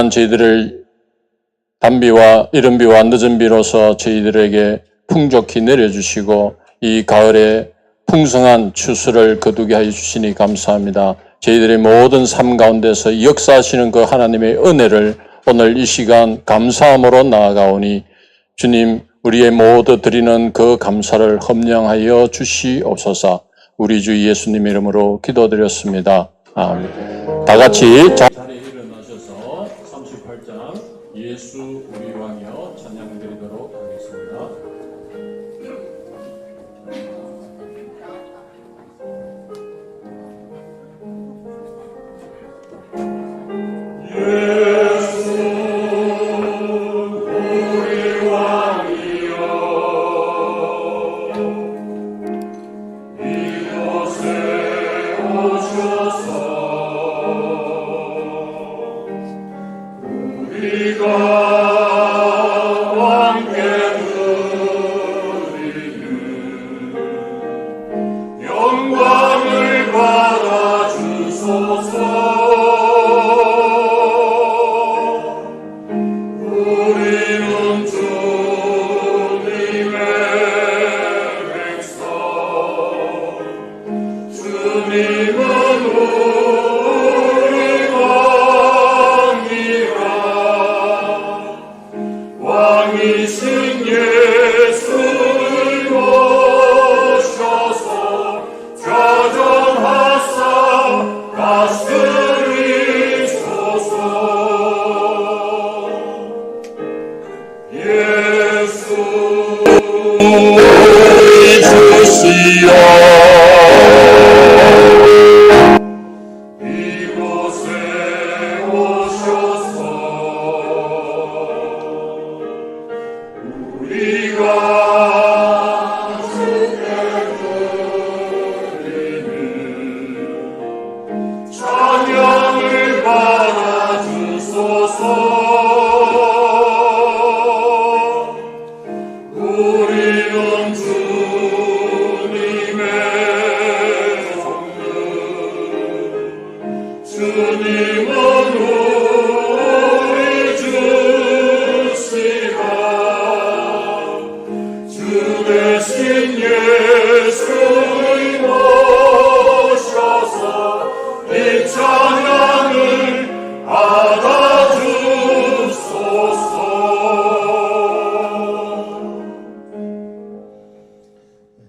저희들을 단비와 이른비와 늦은비로서 저희들에게 풍족히 내려주시고 이 가을에 풍성한 추수를 거두게 하여 주시니 감사합니다. 저희들의 모든 삶 가운데서 역사하시는 그 하나님의 은혜를 오늘 이 시간 감사함으로 나아가오니 주님, 우리의 모두 드리는 그 감사를 험령하여 주시옵소서. 우리 주 예수님 이름으로 기도드렸습니다. 아멘. 다 같이 자리에 일어나셔서 38장 예수 우리 왕이여 찬양드리도록 하겠습니다.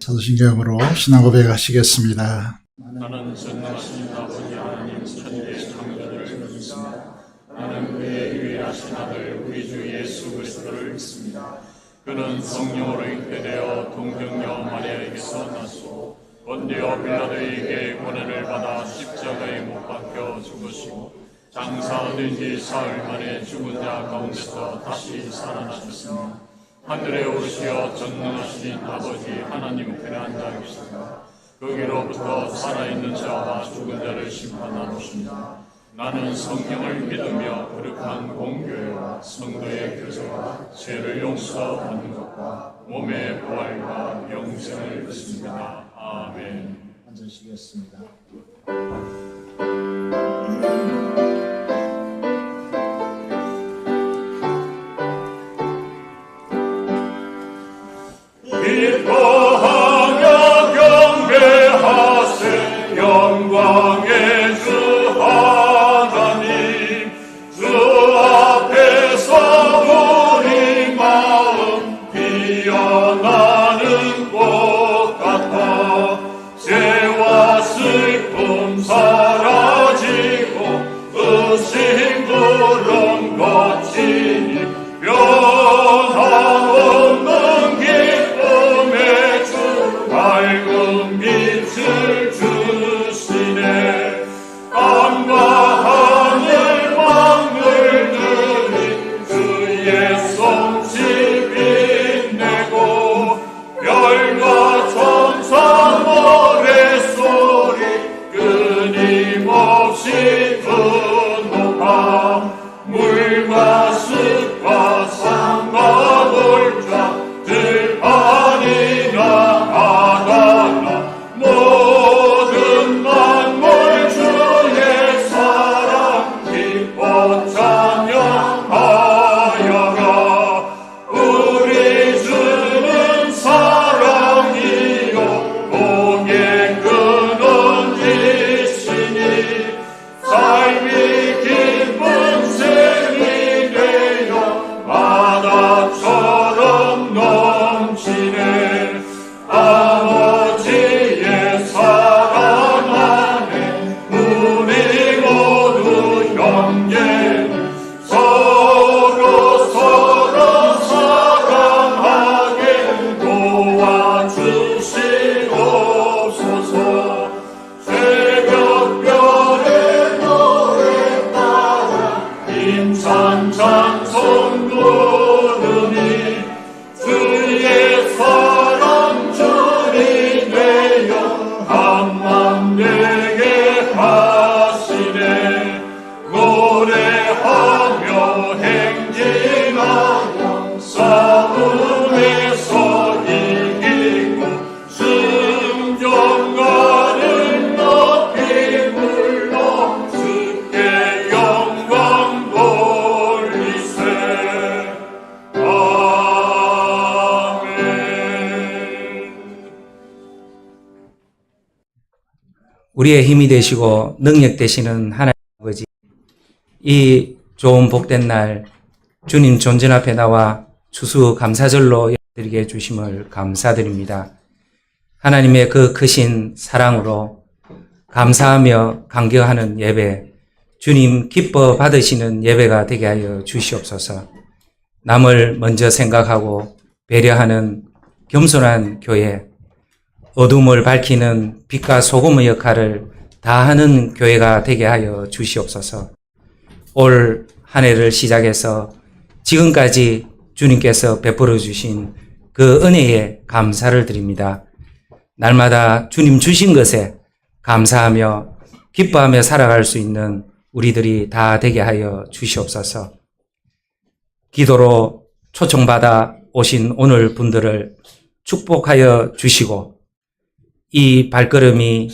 사도신경으로 신앙 고백하시겠습니다. 나는 전능하신 아버지 하나님 천지의 창조주를 믿습니다. 나는 그의 유일하신 아들 우리 주 예수 그리스도를 믿습니다. 그는 성령으로 잉태되어 동정녀 마리아에게서 났고 본디오 빌라도에게 고난을 받아 십자가에 못 박혀 죽으시고 장사된 지 사흘 만에 죽은 자 가운데서 다시 살아나셨습니다. 하늘에 오르시어 전능하신 아버지 하나님 편에 앉아 계십니다. 거기로부터 살아있는 자와 죽은 자를 심판하러 오십니다. 나는 성령을 믿으며 거룩한 공교회와 성도의 교제와 죄를 용서받는 것과 몸의 부활과 영생을 믿습니다. 아멘. 앉으시겠습니다. 기뻐하며 경배하세 영광의 주 하나님 주 앞에서 우리 마음 피어나는 꽃 같아 죄와 슬픔 사라지고 의심 구름 거치니 변함없는 기쁨의 주 밝은 빛을 주시네. 땅과 하늘 만물들이 주의 솜씨 빛내고 별과 천사 노래소리 끊임없이 높아 물과 숲과 산과 돌 찬송 부르니 주의 사랑 주님 되어 한맘 되게 하시네. 노래하며 행진하며 싸움에서 이기고 순종가를 높이 불러 주께 영광 돌리세. 아멘. 우리의 힘이 되시고 능력 되시는 하나님 아버지, 이 좋은 복된 날 주님 존전 앞에 나와 추수감사절로 드리게 해주심을 감사드립니다. 하나님의 그 크신 사랑으로 감사하며 감격하는 예배, 주님 기뻐 받으시는 예배가 되게 하여 주시옵소서. 남을 먼저 생각하고 배려하는 겸손한 교회, 어둠을 밝히는 빛과 소금의 역할을 다하는 교회가 되게 하여 주시옵소서. 올 한 해를 시작해서 지금까지 주님께서 베풀어 주신 그 은혜에 감사를 드립니다. 날마다 주님 주신 것에 감사하며 기뻐하며 살아갈 수 있는 우리들이 다 되게 하여 주시옵소서. 기도로 초청받아 오신 오늘 분들을 축복하여 주시고 이 발걸음이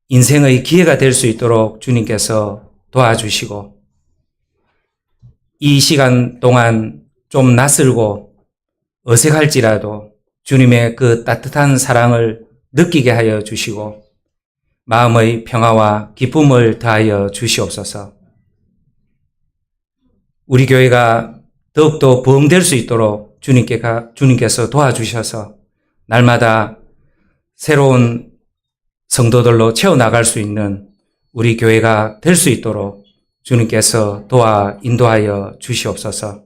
인생의 기회가 될 수 있도록 주님께서 도와주시고 이 시간 동안 좀 낯설고 어색할지라도 주님의 그 따뜻한 사랑을 느끼게 하여 주시고 마음의 평화와 기쁨을 더하여 주시옵소서. 우리 교회가 더욱더 부흥될 수 있도록 주님께서 도와주셔서 날마다 새로운 성도들로 채워나갈 수 있는 우리 교회가 될 수 있도록 주님께서 도와 인도하여 주시옵소서.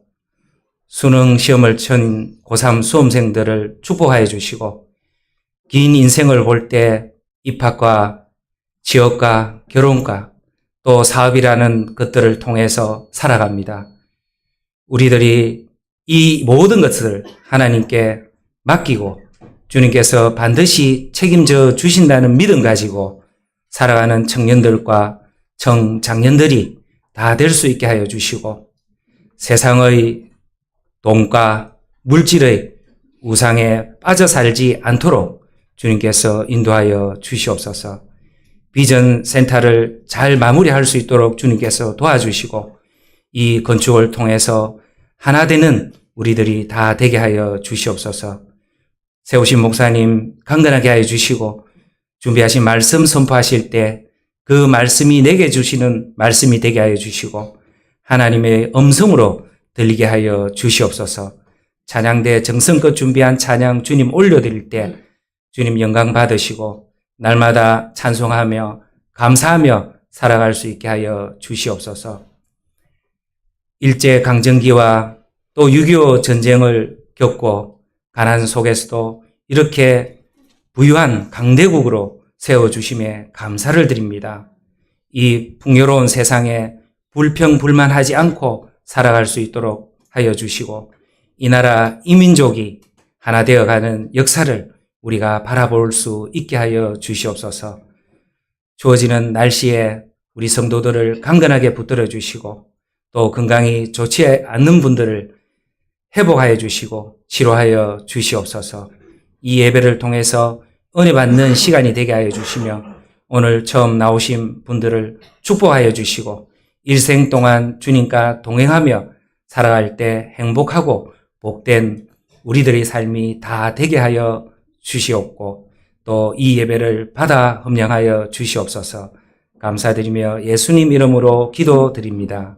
수능 시험을 친 고3 수험생들을 축복하여 주시고 긴 인생을 볼 때 입학과 취업과 결혼과 또 사업이라는 것들을 통해서 살아갑니다. 우리들이 이 모든 것을 하나님께 맡기고 주님께서 반드시 책임져 주신다는 믿음 가지고 살아가는 청년들과 청장년들이 다 될 수 있게 하여 주시고 세상의 돈과 물질의 우상에 빠져 살지 않도록 주님께서 인도하여 주시옵소서. 비전 센터를 잘 마무리할 수 있도록 주님께서 도와주시고 이 건축을 통해서 하나 되는 우리들이 다 되게 하여 주시옵소서. 세우신 목사님 강건하게 하여 주시고 준비하신 말씀 선포하실 때 그 말씀이 내게 주시는 말씀이 되게 하여 주시고 하나님의 음성으로 들리게 하여 주시옵소서. 찬양대 정성껏 준비한 찬양 주님 올려드릴 때 주님 영광 받으시고 날마다 찬송하며 감사하며 살아갈 수 있게 하여 주시옵소서. 일제강점기와 또 6.25 전쟁을 겪고 가난 속에서도 이렇게 부유한 강대국으로 세워주심에 감사를 드립니다. 이 풍요로운 세상에 불평불만하지 않고 살아갈 수 있도록 하여 주시고 이 나라 이 민족이 하나 되어가는 역사를 우리가 바라볼 수 있게 하여 주시옵소서. 주어지는 날씨에 우리 성도들을 강건하게 붙들어 주시고 또 건강이 좋지 않는 분들을 회복하여 주시고 치료하여 주시옵소서. 이 예배를 통해서 은혜 받는 시간이 되게 하여 주시며 오늘 처음 나오신 분들을 축복하여 주시고 일생 동안 주님과 동행하며 살아갈 때 행복하고 복된 우리들의 삶이 다 되게 하여 주시옵고 또 이 예배를 받아 흠령하여 주시옵소서. 감사드리며 예수님 이름으로 기도드립니다.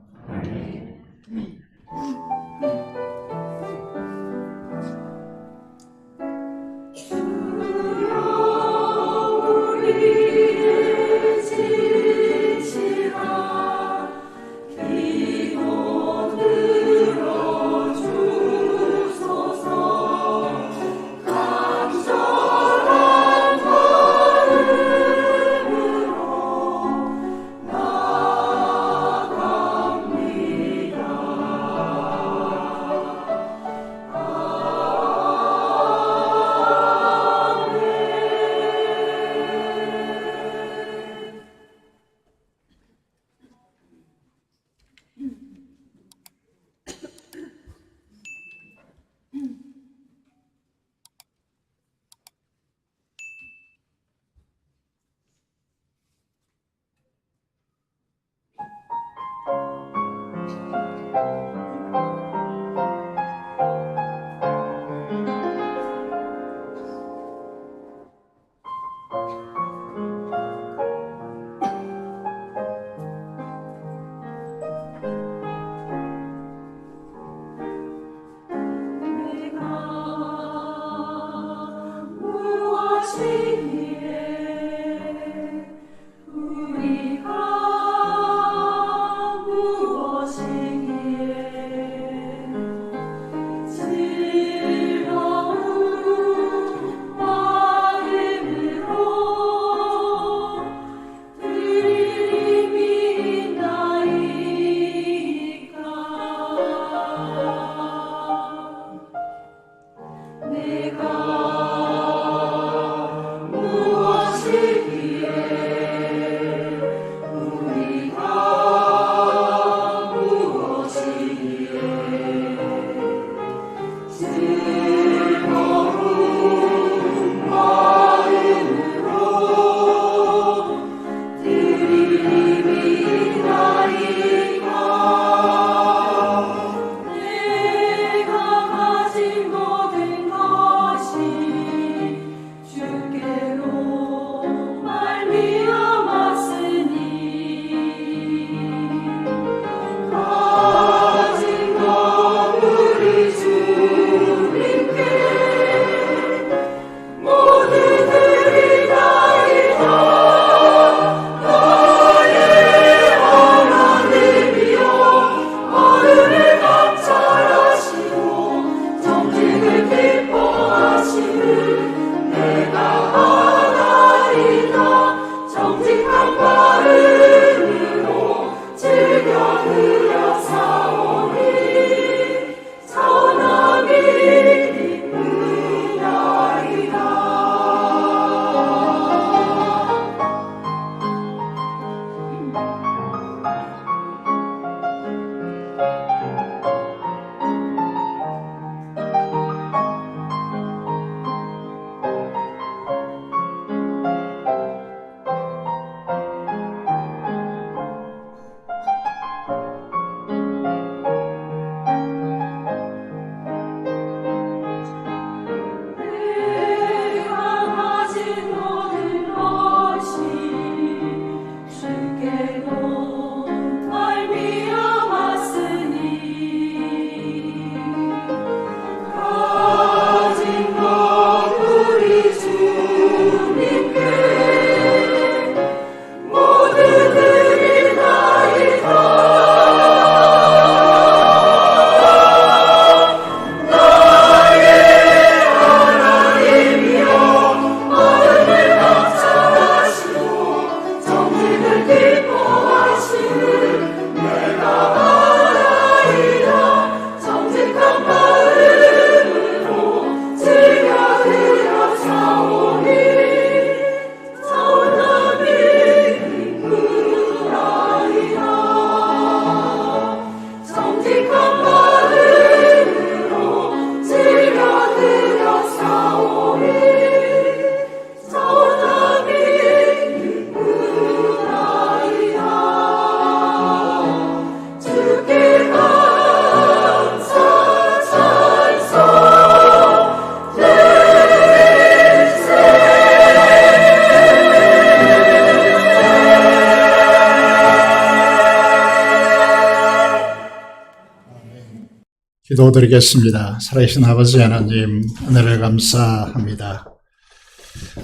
기도드리겠습니다. 살아계신 아버지 하나님, 은혜를 감사합니다.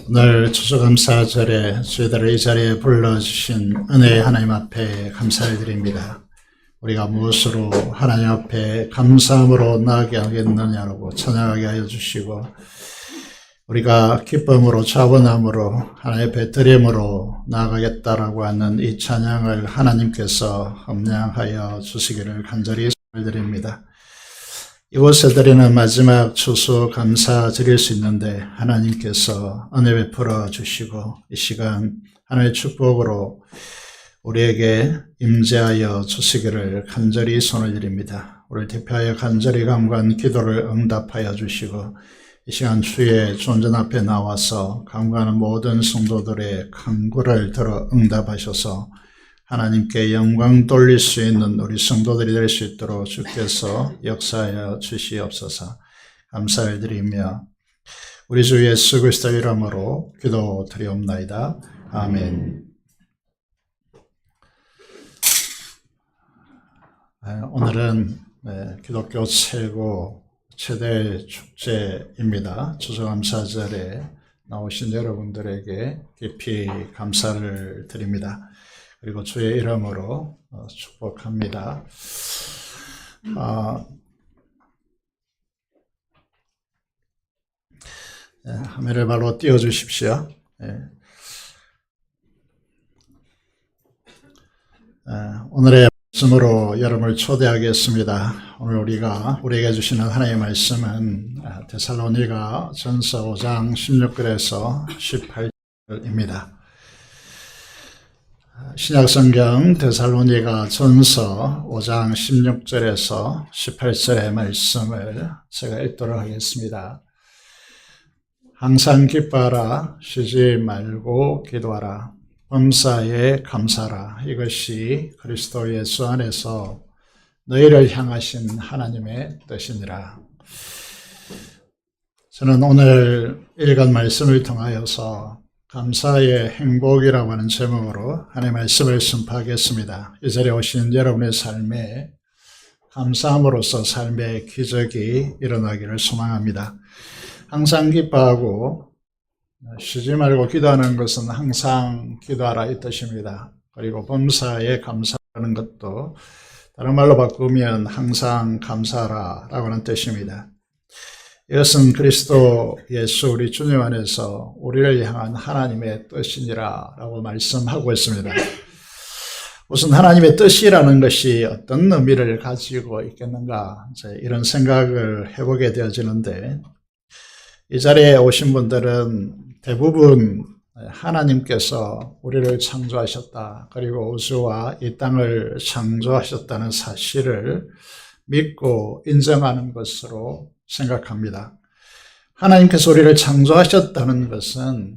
오늘 추수감사절에 저희들을 이 자리에 불러주신 은혜의 하나님 앞에 감사를 드립니다. 우리가 무엇으로 하나님 앞에 감사함으로 나아가게 하겠느냐라고 찬양하게 하여 주시고, 우리가 기쁨으로 자원함으로 하나님의 배드림으로 나아가겠다라고 하는 이 찬양을 하나님께서 함량하여 주시기를 간절히 드립니다. 이곳에 드리는 마지막 추수 감사 드릴 수 있는데 하나님께서 은혜 베풀어 주시고 이 시간 하나님의 축복으로 우리에게 임재하여 주시기를 간절히 손을 드립니다. 우리를 대표하여 간절히 간구한 기도를 응답하여 주시고 이 시간 주의 존전 앞에 나와서 간구하는 모든 성도들의 간구를 들어 응답하셔서 하나님께 영광 돌릴 수 있는 우리 성도들이 될 수 있도록 주께서 역사하여 주시옵소서. 감사를 드리며 우리 주 예수 그리스도 이름으로 기도드리옵나이다. 아멘. 오늘은 기독교 최대 축제입니다. 추수감사절에 나오신 여러분들에게 깊이 감사를 드립니다. 그리고 주의 이름으로 축복합니다. 화면을 바로 띄워주십시오. 오늘의 말씀으로 여러분을 초대하겠습니다. 오늘 우리에게 주시는 하나님의 말씀은 데살로니가 전서 5장 16절에서 18절입니다. 신약성경 데살로니가 전서 5장 16절에서 18절의 말씀을 제가 읽도록 하겠습니다. 항상 기뻐하라, 쉬지 말고 기도하라, 범사에 감사하라. 이것이 그리스도 예수 안에서 너희를 향하신 하나님의 뜻이니라. 저는 오늘 읽은 말씀을 통하여서 감사의 행복이라고 하는 제목으로 하나님의 말씀을 선포하겠습니다. 이 자리에 오신 여러분의 삶에 감사함으로써 삶의 기적이 일어나기를 소망합니다. 항상 기뻐하고 쉬지 말고 기도하는 것은 항상 기도하라 이 뜻입니다. 그리고 범사에 감사하는 것도 다른 말로 바꾸면 항상 감사하라 라고 하는 뜻입니다. 이것은 그리스도 예수 우리 주님 안에서 우리를 향한 하나님의 뜻이니라 라고 말씀하고 있습니다. 우선 하나님의 뜻이라는 것이 어떤 의미를 가지고 있겠는가 이런 생각을 해보게 되어지는데, 이 자리에 오신 분들은 대부분 하나님께서 우리를 창조하셨다, 그리고 우주와 이 땅을 창조하셨다는 사실을 믿고 인정하는 것으로 생각합니다. 하나님께서 우리를 창조하셨다는 것은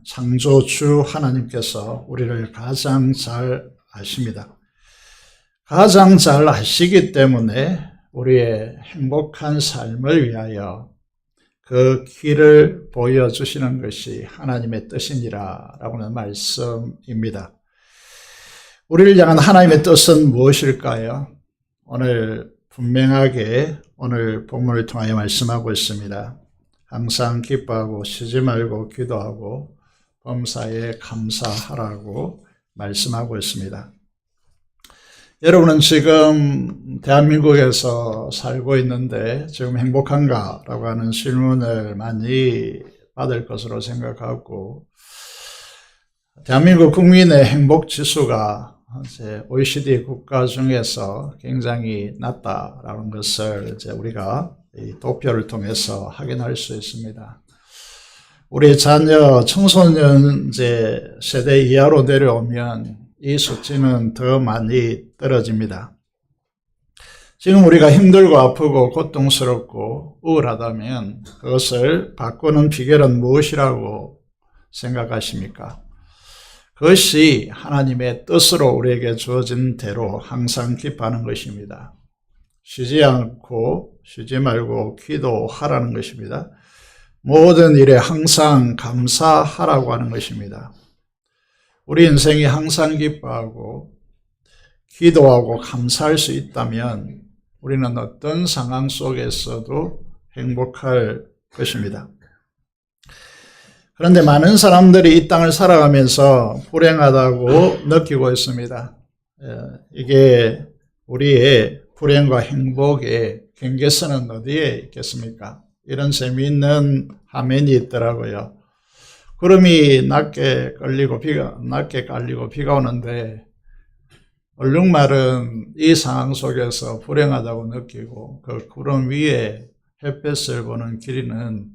창조주 하나님께서 우리를 가장 잘 아십니다. 가장 잘 아시기 때문에 우리의 행복한 삶을 위하여 그 길을 보여주시는 것이 하나님의 뜻이니라 라고 하는 말씀입니다. 우리를 향한 하나님의 뜻은 무엇일까요? 오늘 분명하게 오늘 본문을 통하여 말씀하고 있습니다. 항상 기뻐하고 쉬지 말고 기도하고 범사에 감사하라고 말씀하고 있습니다. 여러분은 지금 대한민국에서 살고 있는데 지금 행복한가? 라고 하는 질문을 많이 받을 것으로 생각하고, 대한민국 국민의 행복 지수가 이제 OECD 국가 중에서 굉장히 낮다라는 것을 이제 우리가 이 도표를 통해서 확인할 수 있습니다. 우리 자녀, 청소년 이제 세대 이하로 내려오면 이 수치는 더 많이 떨어집니다. 지금 우리가 힘들고 아프고 고통스럽고 우울하다면 그것을 바꾸는 비결은 무엇이라고 생각하십니까? 그것이 하나님의 뜻으로 우리에게 주어진 대로 항상 기뻐하는 것입니다. 쉬지 말고 기도하라는 것입니다. 모든 일에 항상 감사하라고 하는 것입니다. 우리 인생이 항상 기뻐하고 기도하고 감사할 수 있다면 우리는 어떤 상황 속에서도 행복할 것입니다. 그런데 많은 사람들이 이 땅을 살아가면서 불행하다고 느끼고 있습니다. 이게 우리의 불행과 행복의 경계선은 어디에 있겠습니까? 이런 재미있는 화면이 있더라고요. 구름이 낮게 깔리고 비가 오는데 얼룩말은 이 상황 속에서 불행하다고 느끼고 그 구름 위에 햇볕을 보는 길이는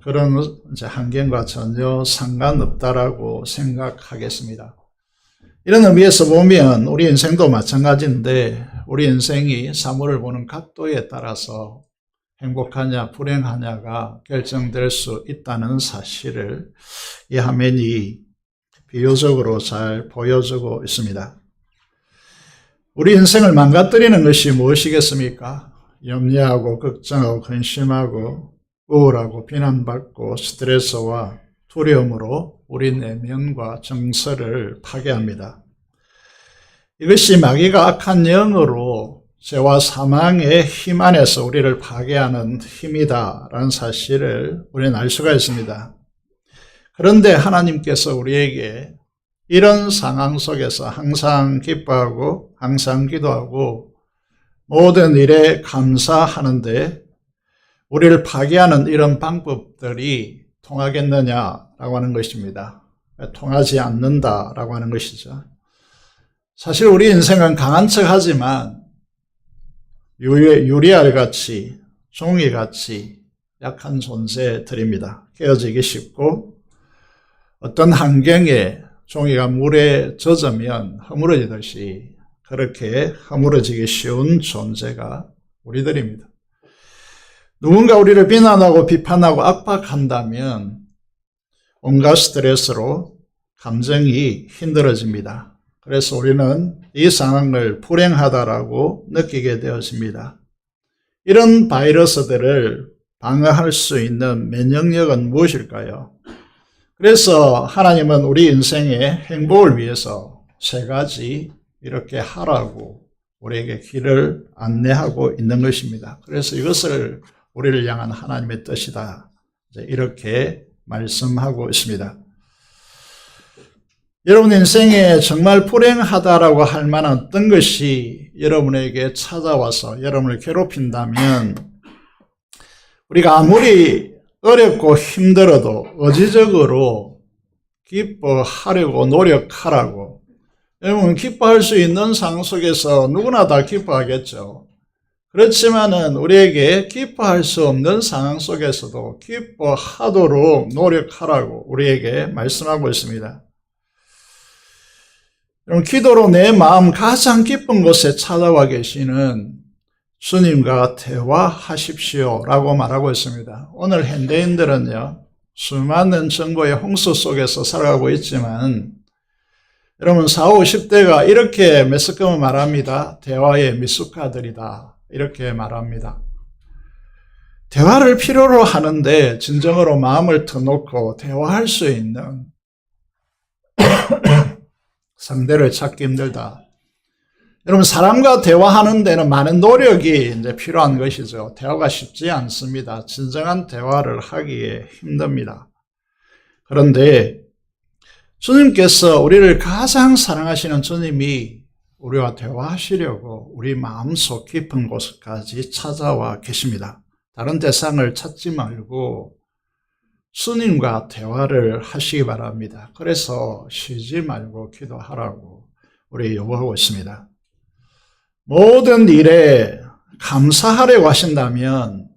그런 이제 환경과 전혀 상관없다라고 생각하겠습니다. 이런 의미에서 보면 우리 인생도 마찬가지인데 우리 인생이 사물을 보는 각도에 따라서 행복하냐 불행하냐가 결정될 수 있다는 사실을 이 화면이 비유적으로 잘 보여주고 있습니다. 우리 인생을 망가뜨리는 것이 무엇이겠습니까? 염려하고 걱정하고 근심하고 우울하고 비난받고 스트레스와 두려움으로 우리 내면과 정서를 파괴합니다. 이것이 마귀가 악한 영으로 죄와 사망의 힘 안에서 우리를 파괴하는 힘이다라는 사실을 우리는 알 수가 있습니다. 그런데 하나님께서 우리에게 이런 상황 속에서 항상 기뻐하고 항상 기도하고 모든 일에 감사하는데 우리를 파괴하는 이런 방법들이 통하겠느냐라고 하는 것입니다. 통하지 않는다라고 하는 것이죠. 사실 우리 인생은 강한 척하지만 유리알같이 종이같이 약한 존재들입니다. 깨어지기 쉽고 어떤 환경에 종이가 물에 젖으면 허물어지듯이 그렇게 허물어지기 쉬운 존재가 우리들입니다. 누군가 우리를 비난하고 비판하고 압박한다면 온갖 스트레스로 감정이 힘들어집니다. 그래서 우리는 이 상황을 불행하다라고 느끼게 되었습니다. 이런 바이러스들을 방어할 수 있는 면역력은 무엇일까요? 그래서 하나님은 우리 인생의 행복을 위해서 세 가지 이렇게 하라고 우리에게 길을 안내하고 있는 것입니다. 그래서 이것을 우리를 향한 하나님의 뜻이다, 이렇게 말씀하고 있습니다. 여러분 인생에 정말 불행하다라고 할 만한 어떤 것이 여러분에게 찾아와서 여러분을 괴롭힌다면 우리가 아무리 어렵고 힘들어도 의지적으로 기뻐하려고 노력하라고. 여러분 기뻐할 수 있는 상황 속에서 누구나 다 기뻐하겠죠. 그렇지만은 우리에게 기뻐할 수 없는 상황 속에서도 기뻐하도록 노력하라고 우리에게 말씀하고 있습니다. 여러분 기도로 내 마음 가장 기쁜 곳에 찾아와 계시는 주님과 대화하십시오 라고 말하고 있습니다. 오늘 현대인들은요 수많은 정보의 홍수 속에서 살아가고 있지만 여러분 40, 50대가 이렇게 매스컴을 말합니다. 대화의 미숙아들이다 이렇게 말합니다. 대화를 필요로 하는데 진정으로 마음을 터놓고 대화할 수 있는 상대를 찾기 힘들다. 여러분 사람과 대화하는 데는 많은 노력이 이제 필요한 것이죠. 대화가 쉽지 않습니다. 진정한 대화를 하기에 힘듭니다. 그런데 주님께서 우리를 가장 사랑하시는 주님이 우리와 대화하시려고 우리 마음속 깊은 곳까지 찾아와 계십니다. 다른 대상을 찾지 말고 주님과 대화를 하시기 바랍니다. 그래서 쉬지 말고 기도하라고 우리 요구하고 있습니다. 모든 일에 감사하려고 하신다면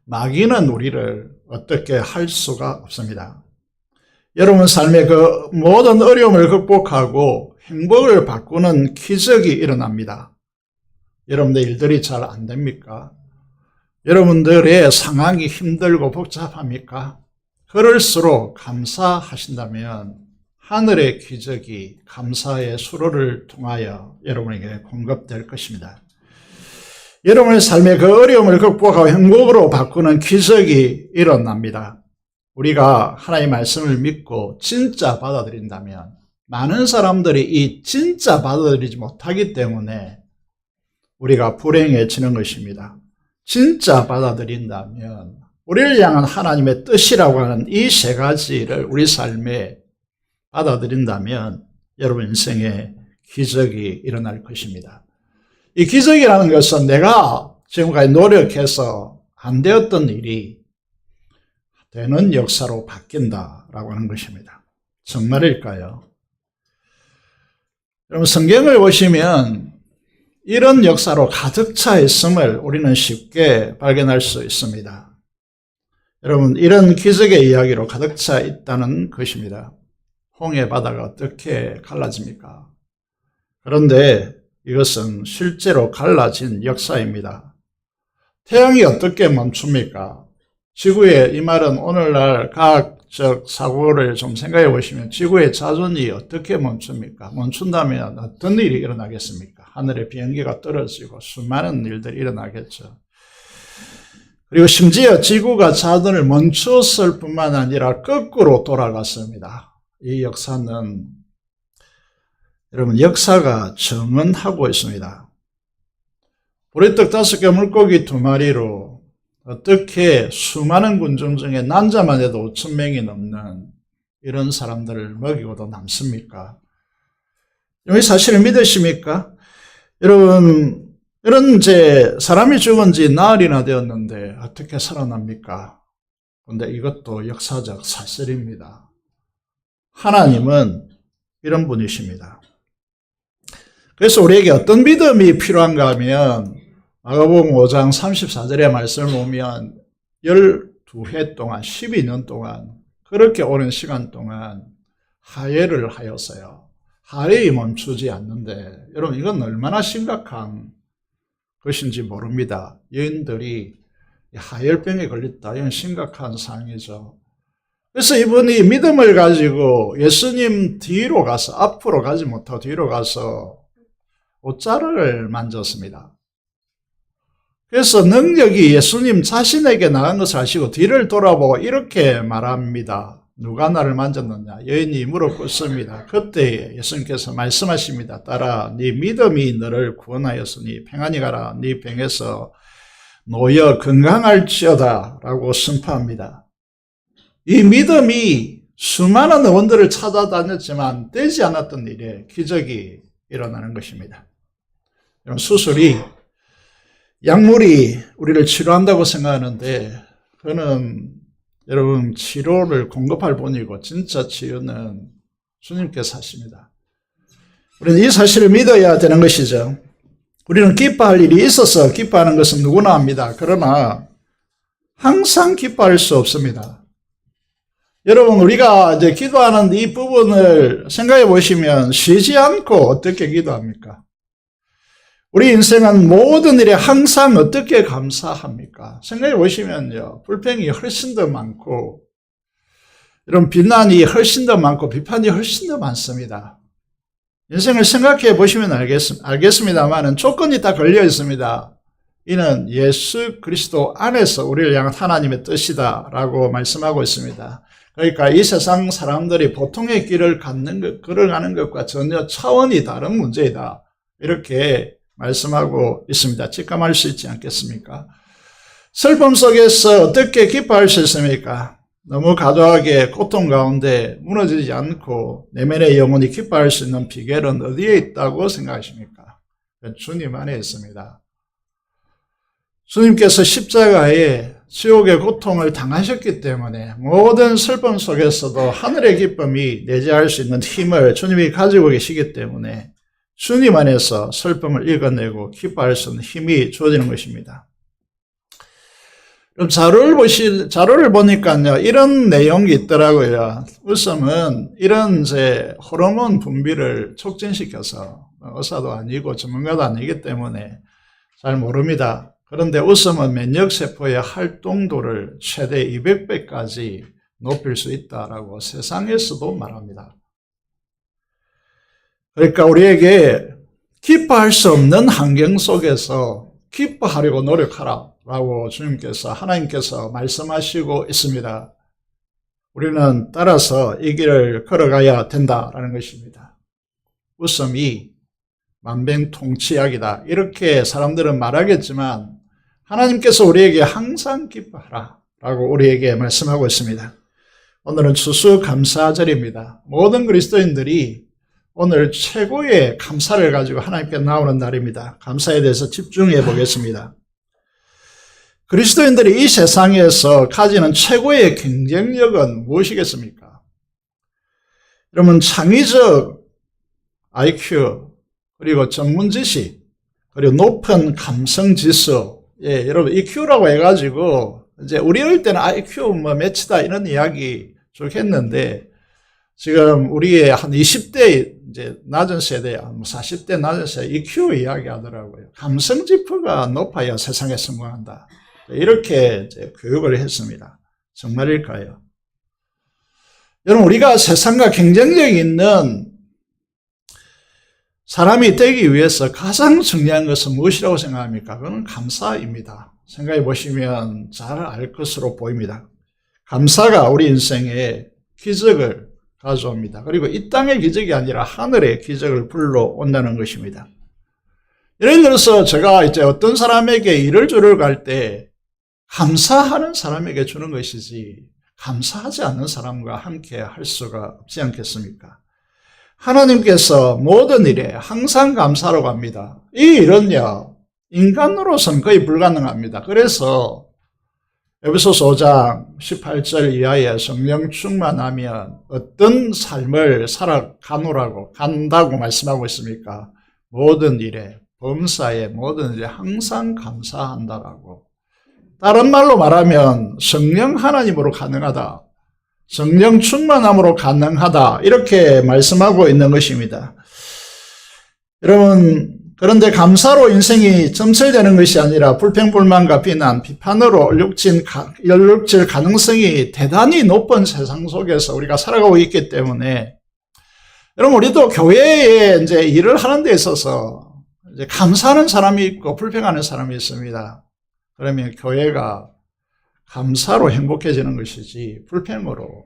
마귀는 우리를 어떻게 할 수가 없습니다. 여러분 삶의 그 모든 어려움을 극복하고 행복을 바꾸는 기적이 일어납니다. 여러분들 일들이 잘 안 됩니까? 여러분들의 상황이 힘들고 복잡합니까? 그럴수록 감사하신다면 하늘의 기적이 감사의 수로를 통하여 여러분에게 공급될 것입니다. 여러분의 삶의 그 어려움을 극복하고 행복으로 바꾸는 기적이 일어납니다. 우리가 하나님의 말씀을 믿고 진짜 받아들인다면 많은 사람들이 이 진짜 받아들이지 못하기 때문에 우리가 불행해지는 것입니다. 진짜 받아들인다면 우리를 향한 하나님의 뜻이라고 하는 이 세 가지를 우리 삶에 받아들인다면 여러분 인생에 기적이 일어날 것입니다. 이 기적이라는 것은 내가 지금까지 노력해서 안 되었던 일이 되는 역사로 바뀐다라고 하는 것입니다. 정말일까요? 여러분 성경을 보시면 이런 역사로 가득 차 있음을 우리는 쉽게 발견할 수 있습니다. 여러분 이런 기적의 이야기로 가득 차 있다는 것입니다. 홍해 바다가 어떻게 갈라집니까? 그런데 이것은 실제로 갈라진 역사입니다. 태양이 어떻게 멈춥니까? 지구의 이 말은 오늘날 각 지구적 사고를 좀 생각해 보시면 지구의 자전이 어떻게 멈춥니까? 멈춘다면 어떤 일이 일어나겠습니까? 하늘에 비행기가 떨어지고 수많은 일들이 일어나겠죠. 그리고 심지어 지구가 자전을 멈췄을 뿐만 아니라 거꾸로 돌아갔습니다. 이 역사는 여러분 역사가 정언하고 있습니다. 보리떡 5개 물고기 2마리로 어떻게 수많은 군중 중에 남자만 해도 5,000명이 넘는 이런 사람들을 먹이고도 남습니까? 이 사실을 믿으십니까? 여러분 이런 사람이 죽은 지 나흘이나 되었는데 어떻게 살아납니까? 그런데 이것도 역사적 사실입니다. 하나님은 이런 분이십니다. 그래서 우리에게 어떤 믿음이 필요한가 하면 마가복음 5장 34절의 말씀을 보면 12해 동안 12년 동안 그렇게 오랜 시간 동안 하회를 하였어요. 하회에 멈추지 않는데 여러분 이건 얼마나 심각한 것인지 모릅니다. 여인들이 하혈병에 걸렸다. 이건 심각한 상황이죠. 그래서 이분이 믿음을 가지고 예수님 뒤로 가서 앞으로 가지 못하고 뒤로 가서 옷자락을 만졌습니다. 그래서 능력이 예수님 자신에게 나간 것을 아시고 뒤를 돌아보고 이렇게 말합니다. 누가 나를 만졌느냐? 여인이 무릎 꿇습니다. 그때 예수님께서 말씀하십니다. 딸아, 네 믿음이 너를 구원하였으니 평안히 가라. 네 병에서 놓여 건강할지어다 라고 선포합니다. 이 믿음이 수많은 의원들을 찾아다녔지만 되지 않았던 일에 기적이 일어나는 것입니다. 수술이 약물이 우리를 치료한다고 생각하는데 그는 여러분 치료를 공급할 뿐이고 진짜 치유는 주님께서 하십니다. 우리는 이 사실을 믿어야 되는 것이죠. 우리는 기뻐할 일이 있어서 기뻐하는 것은 누구나 합니다. 그러나 항상 기뻐할 수 없습니다. 여러분 우리가 기도하는 이 부분을 생각해 보시면 쉬지 않고 어떻게 기도합니까? 우리 인생은 모든 일에 항상 어떻게 감사합니까? 생각해 보시면요. 불평이 훨씬 더 많고 이런 비난이 훨씬 더 많고 비판이 훨씬 더 많습니다. 인생을 생각해 보시면 알겠습니다만 조건이 다 걸려 있습니다. 이는 예수 그리스도 안에서 우리를 향한 하나님의 뜻이다 라고 말씀하고 있습니다. 그러니까 이 세상 사람들이 보통의 길을 걸어가는 것과 전혀 차원이 다른 문제이다. 이렇게 말씀하고 있습니다. 직감할 수 있지 않겠습니까? 슬픔 속에서 어떻게 기뻐할 수 있습니까? 너무 과도하게 고통 가운데 무너지지 않고 내면의 영혼이 기뻐할 수 있는 비결은 어디에 있다고 생각하십니까? 주님 안에 있습니다. 주님께서 십자가에 지옥의 고통을 당하셨기 때문에 모든 슬픔 속에서도 하늘의 기쁨이 내재할 수 있는 힘을 주님이 가지고 계시기 때문에 주님 안에서 슬픔을 이겨내고 기뻐할 수 있는 힘이 주어지는 것입니다. 그럼 자료를 보니까요, 이런 내용이 있더라고요. 웃음은 이런 호르몬 분비를 촉진시켜서, 의사도 아니고 전문가도 아니기 때문에 잘 모릅니다. 그런데 웃음은 면역세포의 활동도를 최대 200배까지 높일 수 있다라고 세상에서도 말합니다. 그러니까 우리에게 기뻐할 수 없는 환경 속에서 기뻐하려고 노력하라 라고 하나님께서 말씀하시고 있습니다. 우리는 따라서 이 길을 걸어가야 된다라는 것입니다. 웃음이 만병통치약이다. 이렇게 사람들은 말하겠지만 하나님께서 우리에게 항상 기뻐하라 라고 우리에게 말씀하고 있습니다. 오늘은 추수감사절입니다. 모든 그리스도인들이 오늘 최고의 감사를 가지고 하나님께 나오는 날입니다. 감사에 대해서 집중해 보겠습니다. 그리스도인들이 이 세상에서 가지는 최고의 경쟁력은 무엇이겠습니까? 여러분, 창의적 IQ, 그리고 전문 지식, 그리고 높은 감성 지수, 여러분, EQ라고 해가지고, 이제 우리 어릴 때는 IQ 몇이다 이런 이야기 쭉 했는데, 지금 우리의 한 20대 이제 낮은 세대, 40대 낮은 세대 EQ 이야기 하더라고요. 감성 지표가 높아야 세상에 성공한다. 이렇게 이제 교육을 했습니다. 정말일까요? 여러분, 우리가 세상과 경쟁력이 있는 사람이 되기 위해서 가장 중요한 것은 무엇이라고 생각합니까? 그건 감사입니다. 생각해 보시면 잘 알 것으로 보입니다. 감사가 우리 인생에 기적을 가져옵니다. 그리고 이 땅의 기적이 아니라 하늘의 기적을 불러온다는 것입니다. 예를 들어서 제가 이제 어떤 사람에게 일을 주러 갈 때 감사하는 사람에게 주는 것이지 감사하지 않는 사람과 함께 할 수가 없지 않겠습니까? 하나님께서 모든 일에 항상 감사라고 합니다. 이 일은요, 인간으로서는 거의 불가능합니다. 그래서 에베소서 5장 18절 이하에 성령 충만하면 어떤 삶을 살아가노라고 간다고 말씀하고 있습니까? 모든 일에, 범사에 모든 일에 항상 감사한다라고. 다른 말로 말하면 성령 하나님으로 가능하다. 성령 충만함으로 가능하다. 이렇게 말씀하고 있는 것입니다. 여러분, 그런데 감사로 인생이 점철되는 것이 아니라 불평불만과 비난, 비판으로 연룩질 가능성이 대단히 높은 세상 속에서 우리가 살아가고 있기 때문에 여러분, 우리도 교회에 이제 일을 하는 데 있어서 이제 감사하는 사람이 있고 불평하는 사람이 있습니다. 그러면 교회가 감사로 행복해지는 것이지 불평으로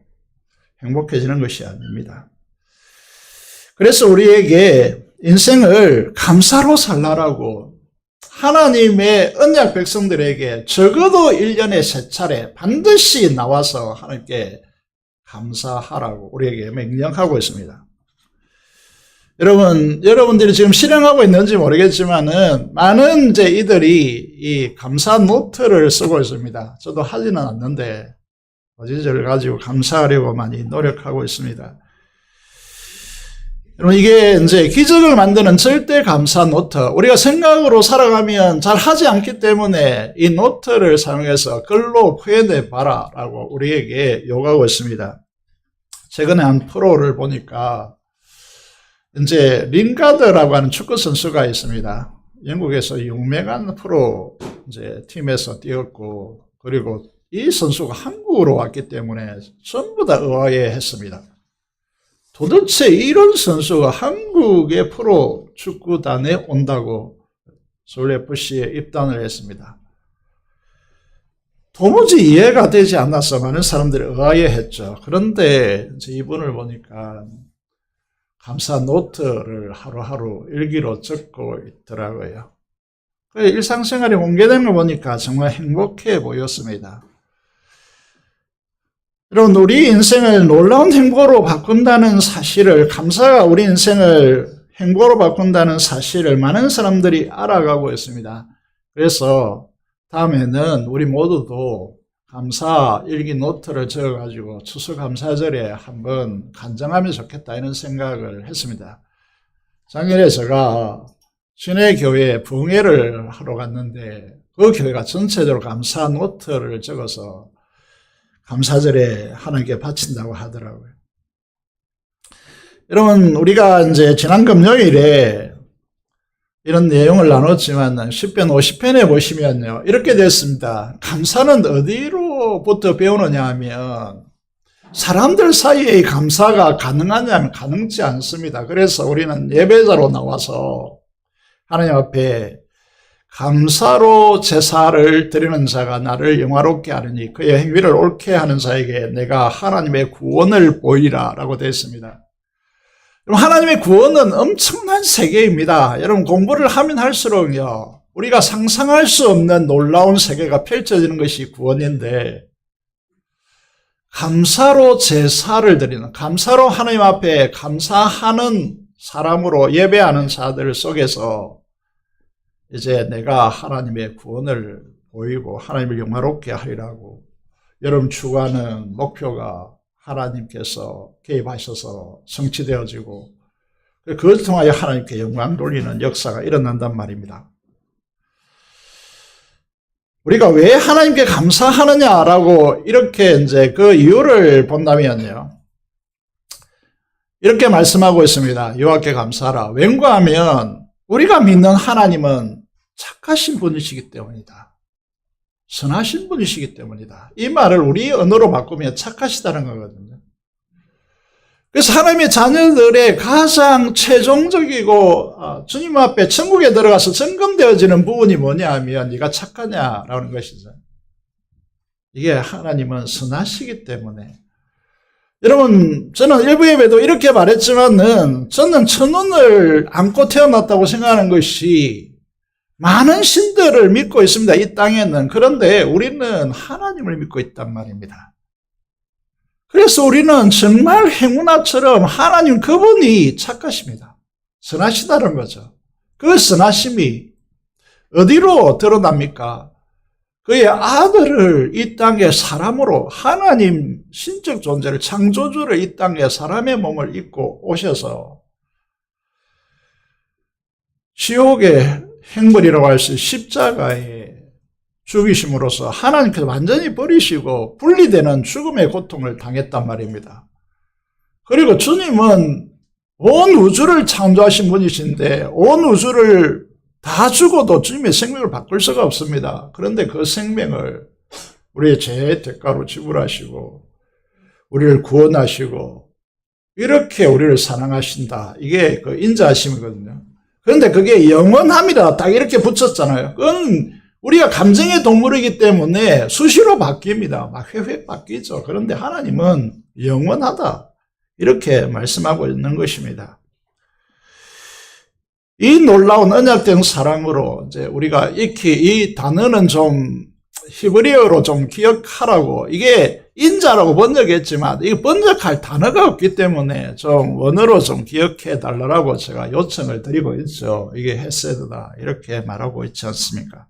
행복해지는 것이 아닙니다. 그래서 우리에게 인생을 감사로 살라라고 하나님의 언약 백성들에게 적어도 1년에 3차례 반드시 나와서 하나님께 감사하라고 우리에게 명령하고 있습니다. 여러분들이 지금 실행하고 있는지 모르겠지만은 많은 이제 이들이 이 감사 노트를 쓰고 있습니다. 저도 하지는 않는데 어디저를 가지고 감사하려고 많이 노력하고 있습니다. 여러분, 이게 이제 기적을 만드는 절대 감사 노트. 우리가 생각으로 살아가면 잘 하지 않기 때문에 이 노트를 사용해서 글로 표현해 봐라라고 우리에게 요구하고 있습니다. 최근에 한 프로를 보니까 이제 링가드라고 하는 축구 선수가 있습니다. 영국에서 유명한 프로 이제 팀에서 뛰었고, 그리고 이 선수가 한국으로 왔기 때문에 전부 다 의아해했습니다. 도대체 이런 선수가 한국의 프로 축구단에 온다고 서울 FC에 입단을 했습니다. 도무지 이해가 되지 않아서 많은 사람들이 의아해했죠. 그런데 이분을 보니까 감사 노트를 하루하루 일기로 적고 있더라고요. 일상생활에 공개되는 거 보니까 정말 행복해 보였습니다. 여러분, 우리 인생을 놀라운 행보로 바꾼다는 사실을, 감사가 우리 인생을 행보로 바꾼다는 사실을 많은 사람들이 알아가고 있습니다. 그래서 다음에는 우리 모두도 감사 일기 노트를 적어가지고 추수감사절에 한번 간증하면 좋겠다 이런 생각을 했습니다. 작년에 제가 시내 교회에 부흥회를 하러 갔는데 그 교회가 전체적으로 감사 노트를 적어서 감사절에 하나님께 바친다고 하더라고요. 여러분, 우리가 이제 지난 금요일에 이런 내용을 나눴지만 10편 50편에 보시면요, 이렇게 됐습니다. 감사는 어디로부터 배우느냐 하면 사람들 사이에 감사가 가능하냐면 가능치 않습니다. 그래서 우리는 예배자로 나와서 하나님 앞에 감사로 제사를 드리는 자가 나를 영화롭게 하느니 그의 행위를 옳게 하는 자에게 내가 하나님의 구원을 보이라 라고 되어 있습니다. 하나님의 구원은 엄청난 세계입니다. 여러분, 공부를 하면 할수록요, 우리가 상상할 수 없는 놀라운 세계가 펼쳐지는 것이 구원인데, 감사로 제사를 드리는, 감사로 하나님 앞에 감사하는 사람으로 예배하는 자들 속에서 이제 내가 하나님의 구원을 보이고 하나님을 영화롭게 하리라고 여러분 추구하는 목표가 하나님께서 개입하셔서 성취되어지고 그것을 통하여 하나님께 영광 돌리는 역사가 일어난단 말입니다. 우리가 왜 하나님께 감사하느냐라고 이렇게 이제 그 이유를 본다면요, 이렇게 말씀하고 있습니다. 여호와께 감사하라. 왠가 하면 우리가 믿는 하나님은 착하신 분이시기 때문이다. 선하신 분이시기 때문이다. 이 말을 우리 언어로 바꾸면 착하시다는 거거든요. 그래서 하나님의 자녀들의 가장 최종적이고 주님 앞에 천국에 들어가서 점검되어지는 부분이 뭐냐 하면 네가 착하냐라는 것이죠. 이게 하나님은 선하시기 때문에. 여러분, 저는 일부 예배도 이렇게 말했지만은 저는 천운을 안고 태어났다고 생각하는 것이 많은 신들을 믿고 있습니다. 이 땅에는. 그런데 우리는 하나님을 믿고 있단 말입니다. 그래서 우리는 정말 행운아처럼 하나님 그분이 착하십니다. 선하시다는 거죠. 그 선하심이 어디로 드러납니까? 그의 아들을 이 땅에 사람으로 하나님 신적 존재를 창조주를 이 땅에 사람의 몸을 입고 오셔서 지옥의 행벌이라고 할 수 있는 십자가에 죽이심으로써 하나님께서 완전히 버리시고 분리되는 죽음의 고통을 당했단 말입니다. 그리고 주님은 온 우주를 창조하신 분이신데 온 우주를 다 죽어도 주님의 생명을 바꿀 수가 없습니다. 그런데 그 생명을 우리의 죄의 대가로 지불하시고 우리를 구원하시고 이렇게 우리를 사랑하신다. 이게 그 인자하심이거든요. 그런데 그게 영원합니다. 딱 이렇게 붙였잖아요. 그건 우리가 감정의 동물이기 때문에 수시로 바뀝니다. 막 회회 바뀌죠. 그런데 하나님은 영원하다. 이렇게 말씀하고 있는 것입니다. 이 놀라운 언약된 사랑으로 이제 우리가 익히 이 단어는 좀 히브리어로 좀 기억하라고, 이게 인자라고 번역했지만 이게 번역할 단어가 없기 때문에 좀 원어로 좀 기억해 달라고 제가 요청을 드리고 있죠. 이게 헤세드다 이렇게 말하고 있지 않습니까?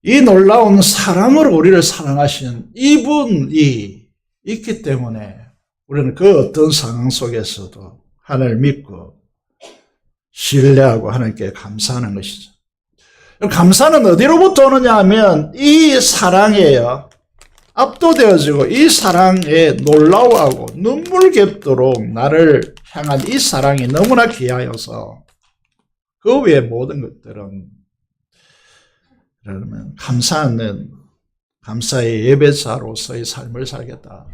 이 놀라운 사랑으로 우리를 사랑하신 이분이 있기 때문에 우리는 그 어떤 상황 속에서도 하나님을 믿고 신뢰하고 하나님께 감사하는 것이죠. 감사는 어디로부터 오느냐 하면 이 사랑에요. 압도되어지고 이 사랑에 놀라워하고 눈물겹도록 나를 향한 이 사랑이 너무나 귀하여서 그 외의 모든 것들은 그러면 감사의 예배자로서의 삶을 살겠다.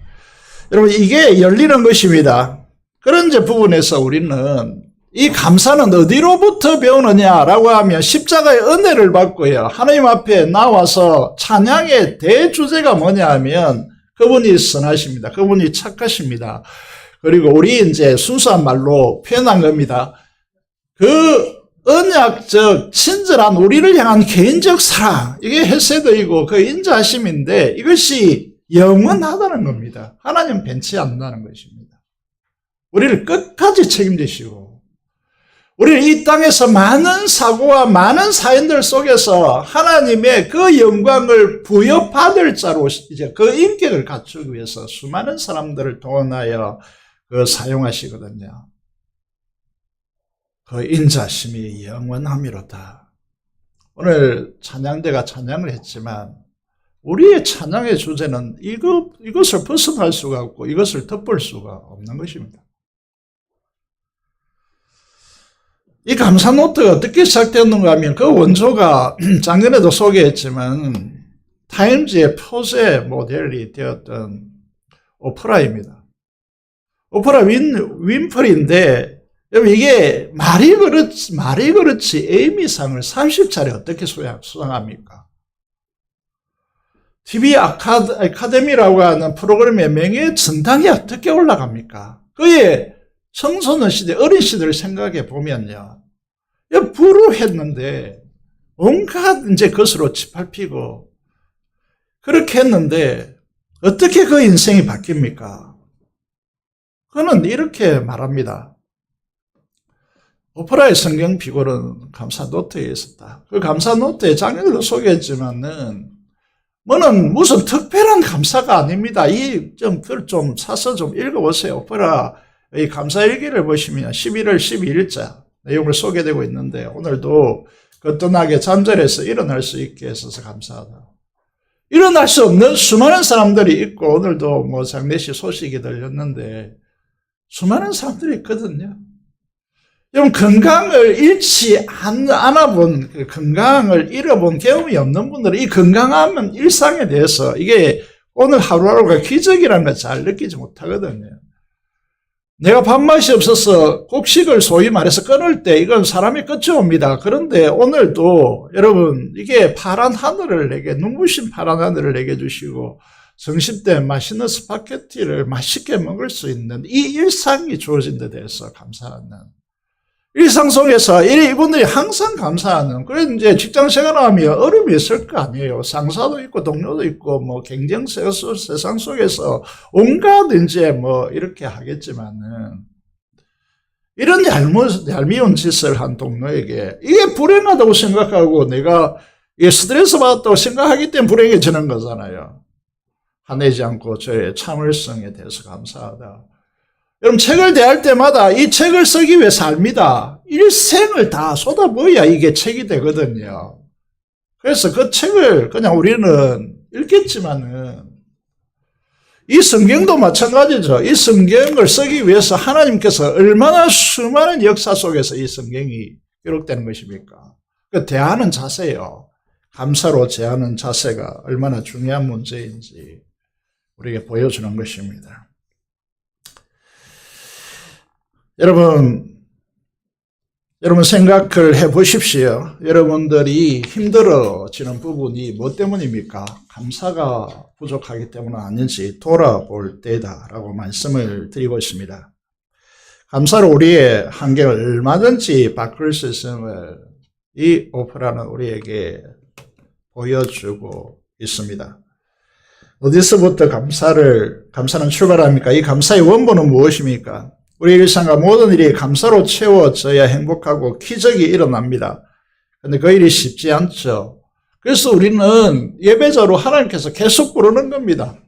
여러분, 이게 열리는 것입니다. 그런 이제 부분에서 우리는 이 감사는 어디로부터 배우느냐라고 하면 십자가의 은혜를 받고요. 하나님 앞에 나와서 찬양의 대주제가 뭐냐 하면 그분이 선하십니다. 그분이 착하십니다. 그리고 우리 이제 순수한 말로 표현한 겁니다. 그 언약적 친절한 우리를 향한 개인적 사랑, 이게 헤세드이고 그 인자하심인데 이것이 영원하다는 겁니다. 하나님 벤치 않는다는 것입니다. 우리를 끝까지 책임지시고 우리는 이 땅에서 많은 사고와 많은 사연들 속에서 하나님의 그 영광을 부여받을 자로 이제 그 인격을 갖추기 위해서 수많은 사람들을 동원하여 그 사용하시거든요. 그 인자심이 영원함이로다. 오늘 찬양대가 찬양을 했지만 우리의 찬양의 주제는 이것을 벗어날 수가 없고 이것을 덮을 수가 없는 것입니다. 이 감사 노트가 어떻게 시작되었는가 하면 그 원조가 작년에도 소개했지만 타임즈의 표제 모델이 되었던 오프라입니다. 오프라 윈프리인데 이게 말이 그렇지 에이미상을 30차례 어떻게 수상합니까? TV 아카데미라고 하는 프로그램의 명예 전당에 어떻게 올라갑니까? 그의 청소년 시대, 어린 시대를 생각해 보면요. 불우했는데, 온갖 이제 것으로 짓밟히고, 그렇게 했는데, 어떻게 그 인생이 바뀝니까? 그는 이렇게 말합니다. 오프라의 성경 비골은 감사 노트에 있었다. 그 감사 노트에 작년에도 소개했지만은, 뭐는 무슨 특별한 감사가 아닙니다. 그걸 좀 사서 좀 읽어보세요. 오프라 이 감사일기를 보시면 11월 12일자 내용을 소개되고 있는데 오늘도 거뜬하게 잠자리에서 일어날 수 있게 해서 감사하다. 일어날 수 없는 수많은 사람들이 있고 오늘도 뭐 장례식 소식이 들렸는데 수많은 사람들이 있거든요. 여러분 건강을 잃지 않아본 건강을 잃어본 경험이 없는 분들은 이 건강함은 일상에 대해서 이게 오늘 하루하루가 기적이라는 걸 잘 느끼지 못하거든요. 내가 밥맛이 없어서 곡식을 소위 말해서 끊을 때 이건 사람이 끝이 옵니다. 그런데 오늘도 여러분 이게 파란 하늘을 내게 눈부신 파란 하늘을 내게 주시고 점심때 맛있는 스파게티를 맛있게 먹을 수 있는 이 일상이 주어진 데 대해서 감사하는 일상 속에서 이분들이 항상 감사하는 그래서 이제 직장 생활하면 어려움이 있을 거 아니에요. 상사도 있고 동료도 있고 뭐 경쟁 세상 속에서 온갖 이제 뭐 이렇게 하겠지만은 이런 얄미운 짓을 한 동료에게 이게 불행하다고 생각하고 내가 이게 스트레스 받았다고 생각하기 때문에 불행해지는 거잖아요. 화내지 않고 저의 참을성에 대해서 감사하다. 여러분 책을 대할 때마다 이 책을 쓰기 위해 삽니다. 일생을 다 쏟아부어야 이게 책이 되거든요. 그래서 그 책을 그냥 우리는 읽겠지만은 이 성경도 마찬가지죠. 이 성경을 쓰기 위해서 하나님께서 얼마나 수많은 역사 속에서 이 성경이 기록되는 것입니까? 그 대하는 자세요. 감사로 대하는 자세가 얼마나 중요한 문제인지 우리에게 보여주는 것입니다. 여러분 생각을 해 보십시오. 여러분들이 힘들어지는 부분이 뭐 때문입니까? 감사가 부족하기 때문은 아닌지 돌아볼 때다라고 말씀을 드리고 있습니다. 감사로 우리의 환경을 얼마든지 바꿀 수 있음을 이 오프라는 우리에게 보여주고 있습니다. 어디서부터 감사는 출발합니까? 이 감사의 원본은 무엇입니까? 우리 일상과 모든 일이 감사로 채워져야 행복하고 기적이 일어납니다. 그런데 그 일이 쉽지 않죠. 그래서 우리는 예배자로 하나님께서 계속 부르는 겁니다.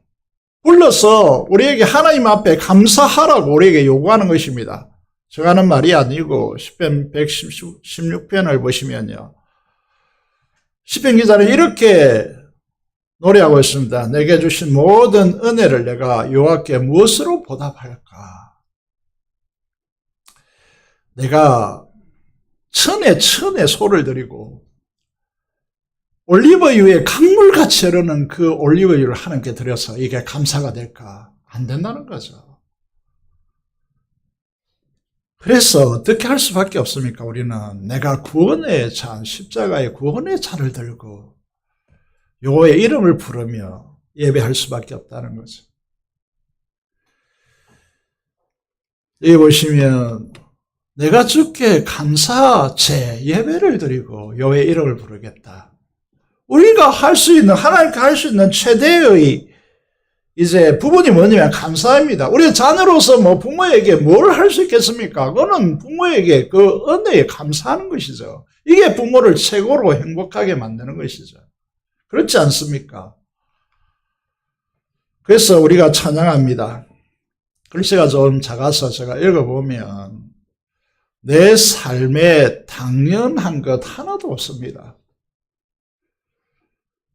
불러서 우리에게 하나님 앞에 감사하라고 우리에게 요구하는 것입니다. 제가 하는 말이 아니고 시편 116편을 보시면요. 시편 기자는 이렇게 노래하고 있습니다. 내게 주신 모든 은혜를 내가 여호와께 무엇으로 보답할까? 내가 천에 소를 드리고 올리브유에 강물같이 흐르는 그 올리브유를 하나님께 드려서 이게 감사가 될까? 안 된다는 거죠. 그래서 어떻게 할 수밖에 없습니까? 우리는 내가 구원의 잔, 십자가의 구원의 잔을 들고 여호와의 이름을 부르며 예배할 수밖에 없다는 거죠. 여기 보시면 내가 주께 감사제 예배를 드리고 여호와의 이름을 부르겠다. 우리가 할 수 있는 하나님께 할 수 있는 최대의 이제 부분이 뭐냐면 감사입니다. 우리 자녀로서 뭐 부모에게 뭘 할 수 있겠습니까? 그거는 부모에게 그 은혜에 감사하는 것이죠. 이게 부모를 최고로 행복하게 만드는 것이죠. 그렇지 않습니까? 그래서 우리가 찬양합니다. 글씨가 좀 작아서 제가 읽어보면 내 삶에 당연한 것 하나도 없습니다.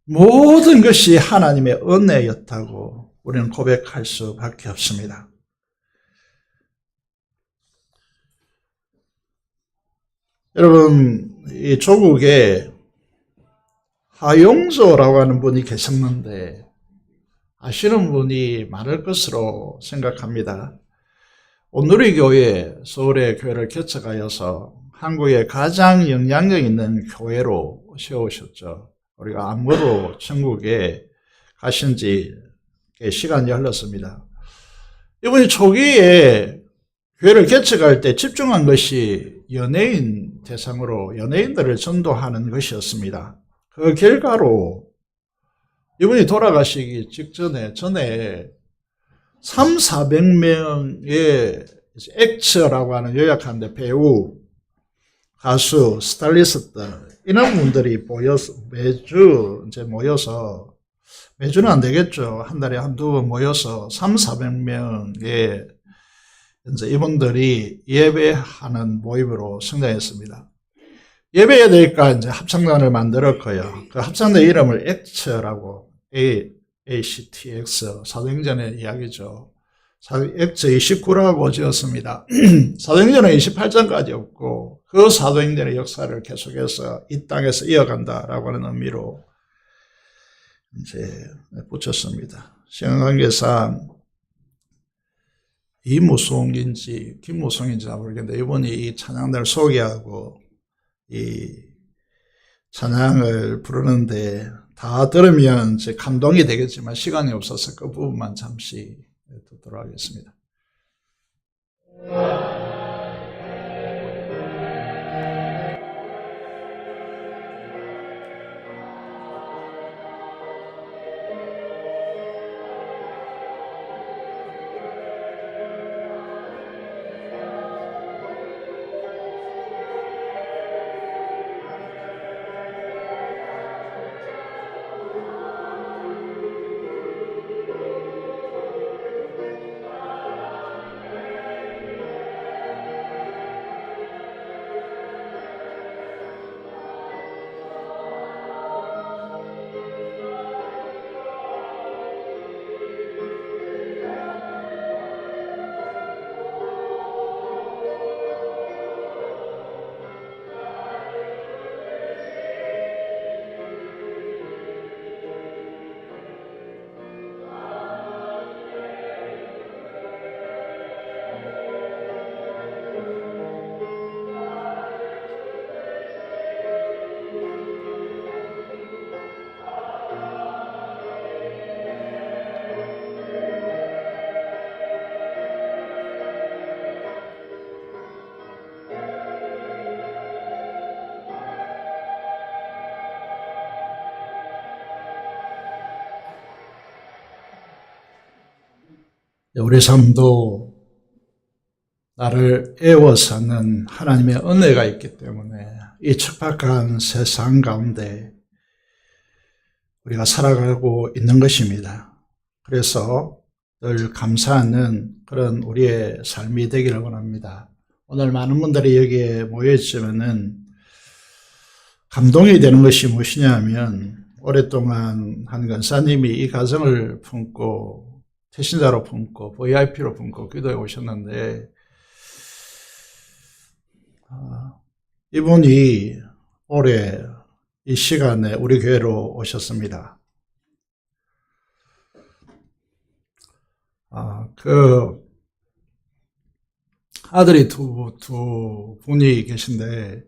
모든 것이 하나님의 은혜였다고 우리는 고백할 수밖에 없습니다. 여러분, 이 조국에 하용조라고 하는 분이 계셨는데 아시는 분이 많을 것으로 생각합니다. 온누리교회 서울의 교회를 개척하여서 한국의 가장 영향력 있는 교회로 세우셨죠. 우리가 암으로 천국에 가신 지 시간이 흘렀습니다. 이분이 초기에 교회를 개척할 때 집중한 것이 연예인 대상으로 연예인들을 전도하는 것이었습니다. 그 결과로 이분이 돌아가시기 전에 300~400명의 액터라고 하는 요약하는데 배우, 가수, 스타일리스트 이런 분들이 매주 이제 모여서 매주는 안 되겠죠. 한 달에 한두 번 모여서 300~400명의 이제 이분들이 예배하는 모임으로 성장했습니다. 예배해야 되니까 이제 합창단을 만들었고요. 그 합창단 이름을 액터라고 ACTX 사도행전의 이야기죠. 액터 29라고 지었습니다. 사도행전은 28장까지였고 그 사도행전의 역사를 계속해서 이 땅에서 이어간다라고 하는 의미로 이제 붙였습니다. 시간관계상 이무송인지 김무송인지 모르겠는데 이분이 이 찬양단을 소개하고 이 찬양을 부르는데 다 들으면 이제 감동이 되겠지만 시간이 없어서 그 부분만 잠시 듣도록 하겠습니다. 우리 삶도 나를 애워서는 하나님의 은혜가 있기 때문에 이 척박한 세상 가운데 우리가 살아가고 있는 것입니다. 그래서 늘 감사하는 그런 우리의 삶이 되기를 원합니다. 오늘 많은 분들이 여기에 모여있으면은 감동이 되는 것이 무엇이냐 하면 오랫동안 한 권사님이 이 가정을 품고 태신자로 품고 VIP로 품고 기도해 오셨는데 이분이 올해 이 시간에 우리 교회로 오셨습니다. 그 아들이 두 분이 계신데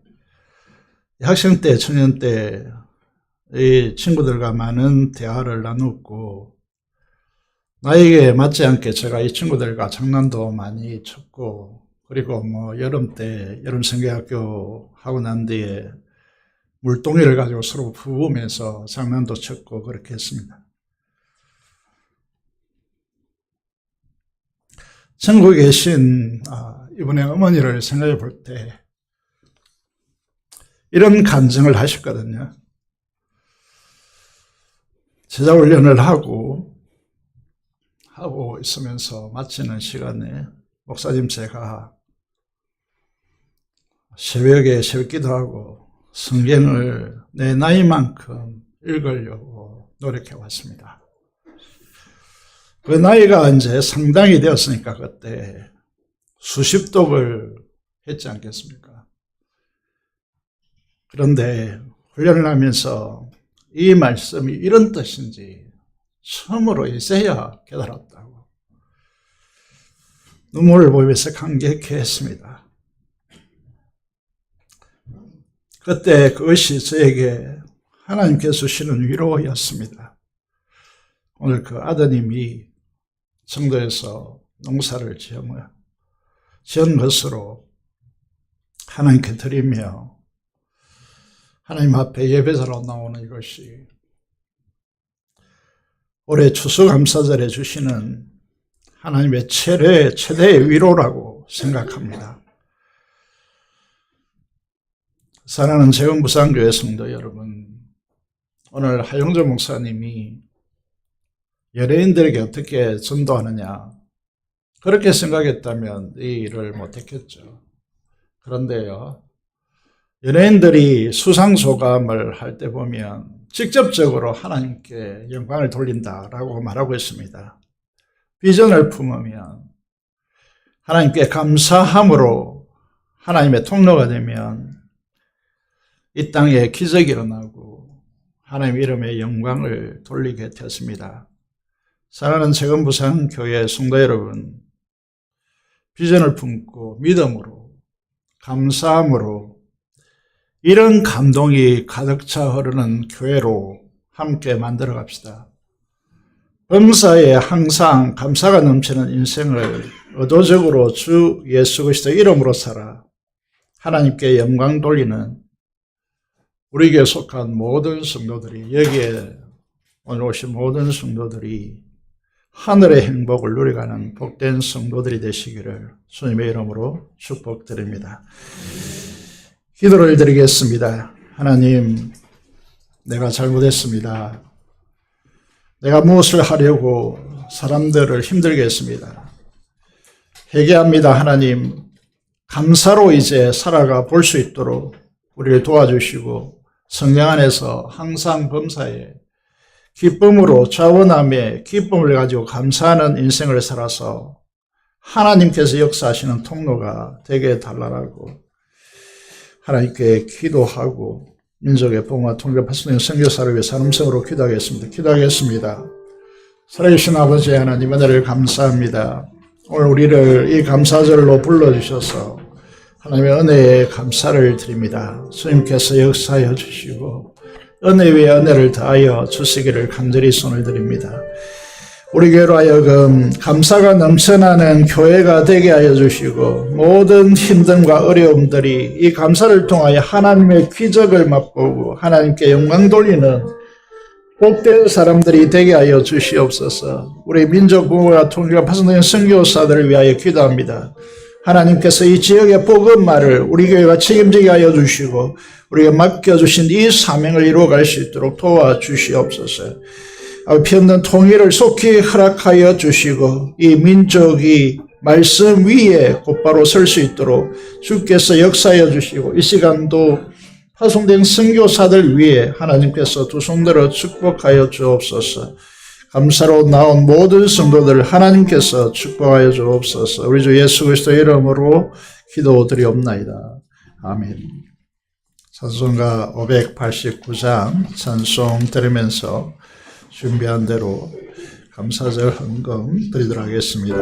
학생 때, 청년 때 이 친구들과 많은 대화를 나누고 나에게 맞지 않게 제가 이 친구들과 장난도 많이 쳤고 그리고 여름 때 여름 성경학교 하고 난 뒤에 물동이를 가지고 서로 부으면서 장난도 쳤고 그렇게 했습니다. 천국에 계신 이분의 어머니를 생각해 볼 때 이런 간증을 하셨거든요. 제자훈련을 하고 있으면서 마치는 시간에 목사님 제가 새벽에 새벽기도하고 성경을 내 나이만큼 읽으려고 노력해 왔습니다. 그 나이가 이제 상당히 되었으니까 그때 수십 독을 했지 않겠습니까? 그런데 훈련을 하면서 이 말씀이 이런 뜻인지 처음으로 이제야 깨달았다고 눈물을 보이면서 감격해 했습니다. 그때 그것이 저에게 하나님께서 주시는 위로였습니다. 오늘 그 아드님이 성도에서 농사를 지은 것으로 하나님께 드리며 하나님 앞에 예배자로 나오는 이것이 올해 추수감사절에 주시는 하나님의 최대의 위로라고 생각합니다. 사랑하는 재원부산교회 성도 여러분, 오늘 하용조 목사님이 연예인들에게 어떻게 전도하느냐 그렇게 생각했다면 이 일을 못했겠죠. 그런데요, 연예인들이 수상소감을 할 때 보면 직접적으로 하나님께 영광을 돌린다라고 말하고 있습니다. 비전을 품으면 하나님께 감사함으로 하나님의 통로가 되면 이 땅에 기적이 일어나고 하나님 이름의 영광을 돌리게 되었습니다. 사랑하는 재건부산교회 성도 여러분, 비전을 품고 믿음으로, 감사함으로 이런 감동이 가득 차 흐르는 교회로 함께 만들어 갑시다. 범사에 항상 감사가 넘치는 인생을 의도적으로 주 예수 그리스도의 이름으로 살아 하나님께 영광 돌리는 우리에게 속한 모든 성도들이, 여기에 오늘 오신 모든 성도들이 하늘의 행복을 누려가는 복된 성도들이 되시기를 주님의 이름으로 축복드립니다. 기도를 드리겠습니다. 하나님, 내가 잘못했습니다. 내가 무엇을 하려고 사람들을 힘들게 했습니다. 회개합니다. 하나님, 감사로 이제 살아가 볼 수 있도록 우리를 도와주시고 성령 안에서 항상 범사에 기쁨으로 자원함에 기쁨을 가지고 감사하는 인생을 살아서 하나님께서 역사하시는 통로가 되게 달라라고 하나님께 기도하고 민족의 복음과 통일을 파송된 선교사를 위해 사람성으로 기도하겠습니다. 살아계신 아버지 하나님, 은혜를 감사합니다. 오늘 우리를 이 감사절로 불러주셔서 하나님의 은혜에 감사를 드립니다. 주님께서 역사하여 주시고 은혜 위에 은혜를 더하여 주시기를 간절히 손을 드립니다. 우리 교회로 하여금 감사가 넘쳐나는 교회가 되게 하여 주시고 모든 힘듦과 어려움들이 이 감사를 통하여 하나님의 기적을 맛보고 하나님께 영광 돌리는 복된 사람들이 되게 하여 주시옵소서. 우리 민족 부모와 통일과 파송된 선교사들을 위하여 기도합니다. 하나님께서 이 지역의 복음말을 우리 교회가 책임지게 하여 주시고 우리가 맡겨주신 이 사명을 이루어갈 수 있도록 도와주시옵소서. 피없는 통일을 속히 허락하여 주시고 이 민족이 말씀 위에 곧바로 설 수 있도록 주께서 역사하여 주시고 이 시간도 파송된 선교사들 위해 하나님께서 두 손들어 축복하여 주옵소서. 감사로 나온 모든 성도들 하나님께서 축복하여 주옵소서. 우리 주 예수 그리스도의 이름으로 기도드리옵나이다. 아멘. 찬송가 589장 찬송 들으면서 준비한 대로 감사절 헌금 드리도록 하겠습니다.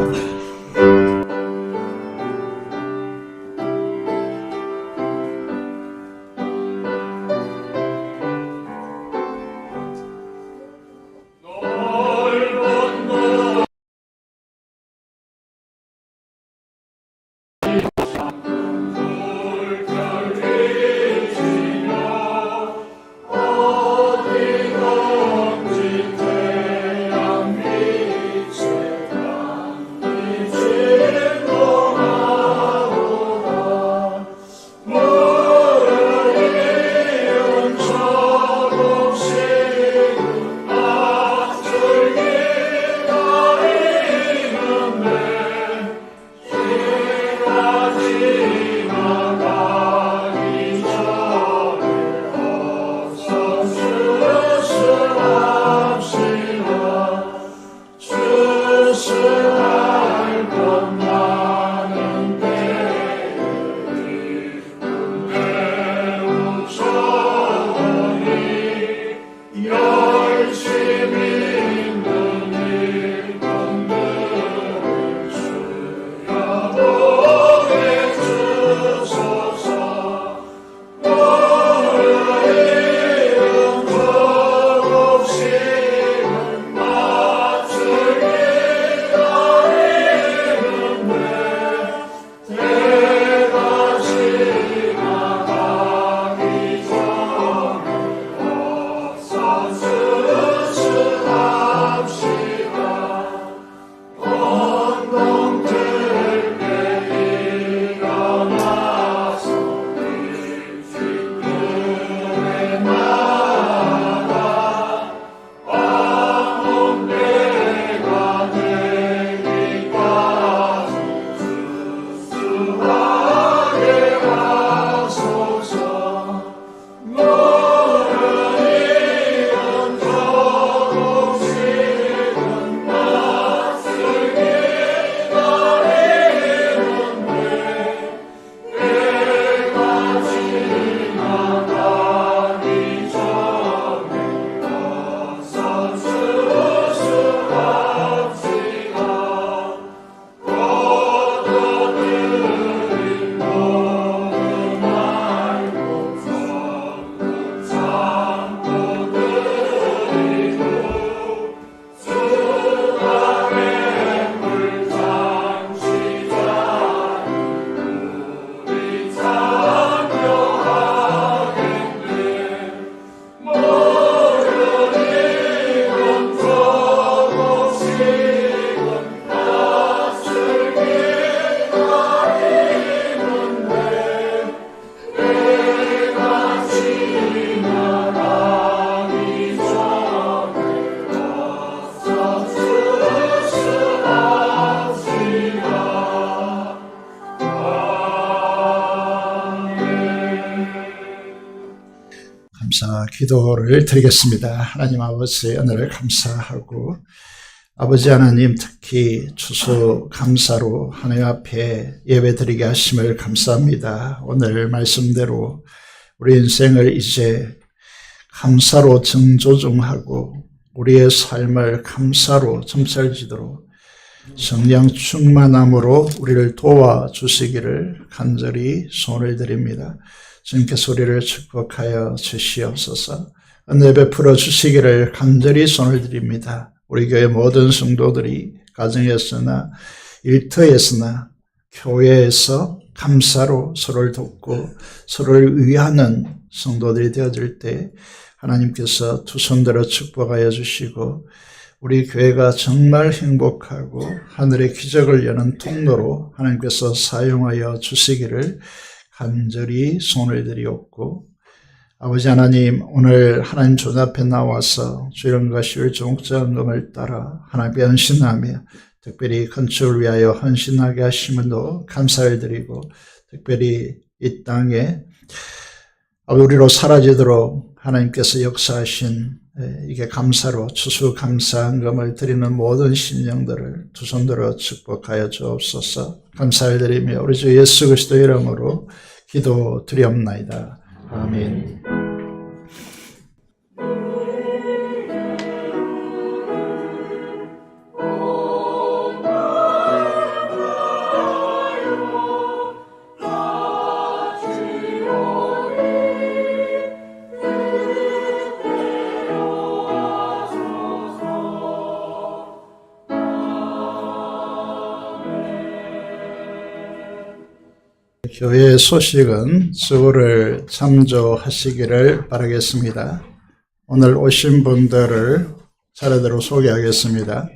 기도를 드리겠습니다. 하나님 아버지 은혜를 감사하고 아버지 하나님 특히 추수감사로 하나님 앞에 예배드리게 하심을 감사합니다. 오늘 말씀대로 우리 인생을 이제 감사로 정조정하고 우리의 삶을 감사로 점철지도록 성령 충만함으로 우리를 도와주시기를 간절히 소원을 드립니다. 주님께서 우리를 축복하여 주시옵소서. 은혜 베풀어 주시기를 간절히 소원을 드립니다. 우리 교회 모든 성도들이 가정에서나 일터에서나 교회에서 감사로 서로를 돕고 서로를 위하는 성도들이 되어질 때 하나님께서 두 손들어 축복하여 주시고 우리 교회가 정말 행복하고 하늘의 기적을 여는 통로로 하나님께서 사용하여 주시기를 간절히 소원을 드리옵고 아버지 하나님 오늘 하나님 주 앞에 나와서 주일과 시일 주목자금을 따라 하나님께 헌신하며 특별히 건축을 위하여 헌신하게 하심으로 감사를 드리고 특별히 이 땅에 우리로 사라지도록 하나님께서 역사하신 이게 감사로 추수감사한금을 드리는 모든 심령들을 두 손들어 축복하여 주옵소서. 감사를 드리며 우리 주 예수 그리스도 이름으로 기도드리옵나이다. 아멘. 교회 소식은 수고를 참조하시기를 바라겠습니다. 오늘 오신 분들을 차례대로 소개하겠습니다.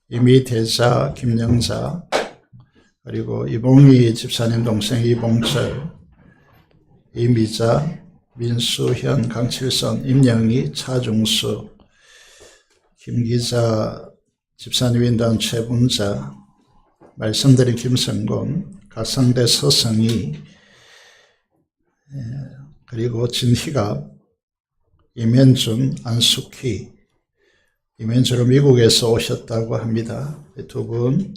이미대자 김영자, 그리고 이봉희 집사님 동생 이봉철, 이미자, 민수현, 강칠선, 임영희, 차중수, 김기자 집사님 인당 최분자, 말씀드린 김성곤, 각성대 서성희, 그리고 진희갑, 임현준, 안숙희, 임현준은 미국에서 오셨다고 합니다. 두 분,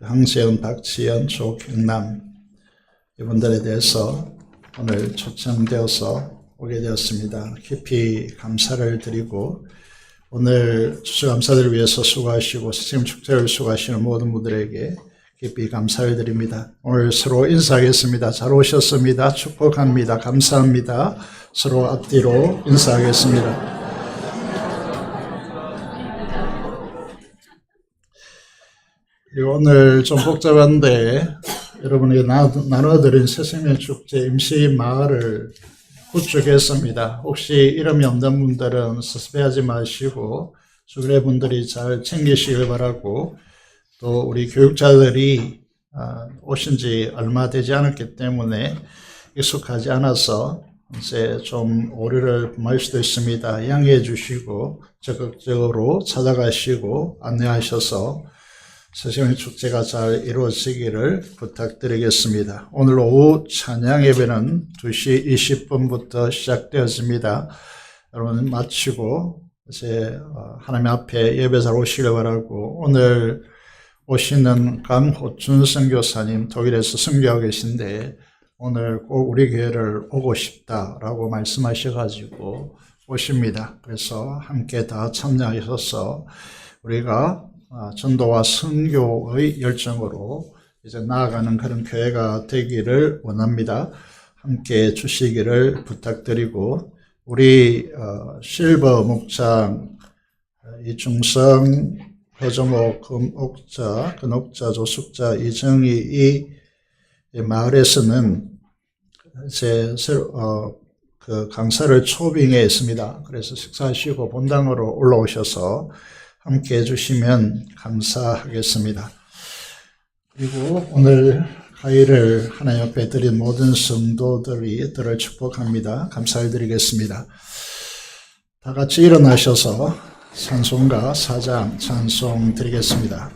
황세현, 박지연, 조경남, 이분들에 대해서 오늘 초청되어서 오게 되었습니다. 깊이 감사를 드리고 오늘 추수감사들을 위해서 수고하시고 스승 축제를 수고하시는 모든 분들에게 깊이 감사를 드립니다. 오늘 서로 인사하겠습니다. 잘 오셨습니다. 축복합니다. 감사합니다. 서로 앞뒤로 인사하겠습니다. 오늘 좀 복잡한데 여러분에게 나눠드린 새생명 축제 임시 마을을 구축했습니다. 혹시 이름이 없는 분들은 섭섭해하지 마시고 주변의 분들이 잘 챙기시길 바라고 또 우리 교육자들이 오신 지 얼마 되지 않았기 때문에 익숙하지 않아서 이제 좀 오류를 범할 수도 있습니다. 양해해 주시고 적극적으로 찾아가시고 안내하셔서 새생명 축제가 잘 이루어지기를 부탁드리겠습니다. 오늘 오후 찬양 예배는 2시 20분부터 시작되어집니다. 여러분 마치고 이제 하나님 앞에 예배 잘 오시길 바라고 오늘 오시는 강호춘 선교사님 독일에서 선교하고 계신데 오늘 꼭 우리 교회를 오고 싶다라고 말씀하셔가지고 오십니다. 그래서 함께 다 참여하셔서 우리가 전도와 선교의 열정으로 이제 나아가는 그런 교회가 되기를 원합니다. 함께 해 주시기를 부탁드리고 우리 실버 목장 이중성 허정호 금옥자 근옥자 조숙자 이정희 이 마을에서는 이제 그 강사를 초빙해 있습니다. 그래서 식사하시고 본당으로 올라오셔서 함께 해주시면 감사하겠습니다. 그리고 오늘 가위를 하나님 앞에 드린 모든 성도들을 축복합니다. 감사를 드리겠습니다. 다 같이 일어나셔서 찬송가 4장 찬송 드리겠습니다.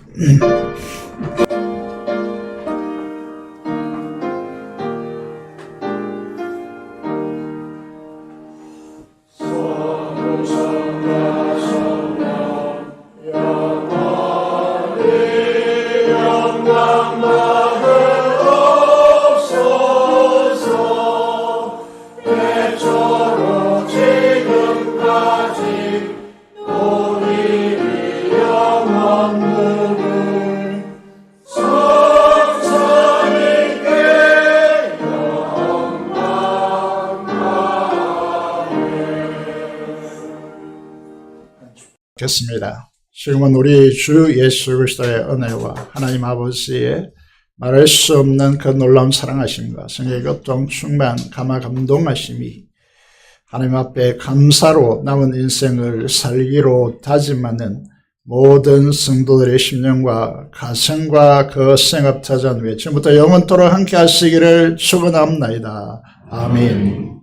겠습니다. 지금은 우리 주 예수 그리스도의 은혜와 하나님 아버지의 말할 수 없는 그 놀라운 사랑하심과 성령의 교통 충만 감화 감동하심이 하나님 앞에 감사로 남은 인생을 살기로 다짐하는 모든 성도들의 심령과 가정과 그 생업타전 위에 지금부터 영원토록 함께 하시기를 축원합니다. 아멘.